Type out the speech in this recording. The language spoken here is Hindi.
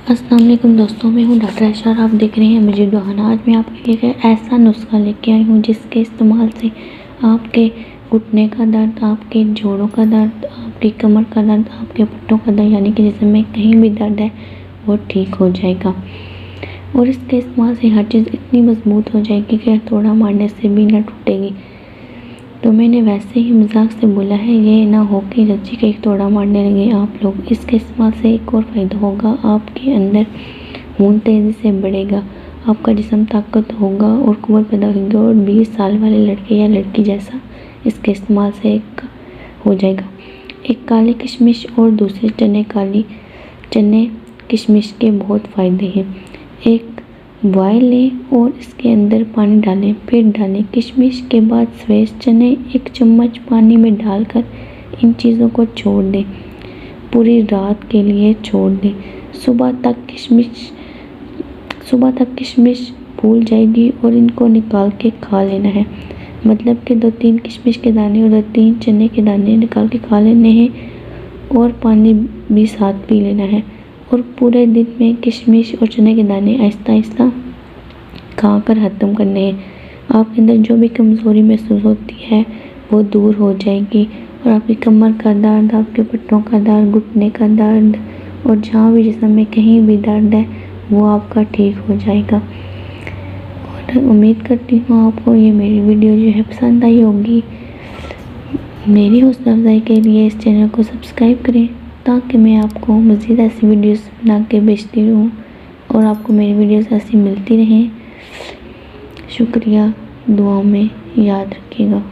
अस्सलाम वालेकुम दोस्तों, मैं हूँ डॉक्टर ऐशा और आप देख रहे हैं मुझे दुआना। आज मैं आपके लिए एक ऐसा नुस्खा लेके आई हूँ जिसके इस्तेमाल से आपके घुटने का दर्द, आपके जोड़ों का दर्द, आपकी कमर का दर्द, आपके पट्टों का दर्द यानी कि जिसम में कहीं भी दर्द है वो ठीक हो जाएगा। और इसके इस्तेमाल से हर चीज़ इतनी मजबूत हो जाएगी कि हथौड़ा मारने से भी ना टूटेगी। तो मैंने वैसे ही मजाक से बोला है, ये ना हो कि रज्जी का एक तोड़ा मारने लगे आप लोग। इसके इस्तेमाल से एक और फ़ायदा होगा, आपके अंदर खून तेज़ी से बढ़ेगा, आपका जिस्म ताकत होगा और कुव्वत पैदा होगी और 20 साल वाले लड़के या लड़की जैसा इसके इस्तेमाल से एक हो जाएगा। एक काली किशमिश और दूसरे चने किशमिश के बहुत फ़ायदे हैं। एक बॉयल लें और इसके अंदर पानी डालें, फिर डालें किशमिश के बाद सफ़ेद चने 1 चम्मच पानी में डालकर इन चीज़ों को छोड़ दें, पूरी रात के लिए छोड़ दें। सुबह तक किशमिश फूल जाएगी और इनको निकाल के खा लेना है। मतलब कि 2-3 किशमिश के दाने और 2-3 चने के दाने निकाल के खा लेने हैं और पानी भी साथ पी लेना है। और पूरे दिन में किशमिश और चने के दाने आहिस्ता आहिस्ता खाकर ख़त्म करने हैं। आपके अंदर जो भी कमज़ोरी महसूस होती है वो दूर हो जाएगी और आपकी कमर का दर्द, आपके पट्टों का दर्द, घुटने का दर्द और जहाँ भी जिस्म में कहीं भी दर्द है वो आपका ठीक हो जाएगा। और उम्मीद करती हूँ आपको ये मेरी वीडियो जो है पसंद आई होगी। मेरी हौसला अफजाई के लिए इस चैनल को सब्सक्राइब करें ताकि मैं आपको मज़ीद ऐसी वीडियोस बना के भेजती रहूँ और आपको मेरी वीडियोस ऐसी मिलती रहें। शुक्रिया, दुआओं में याद रखिएगा।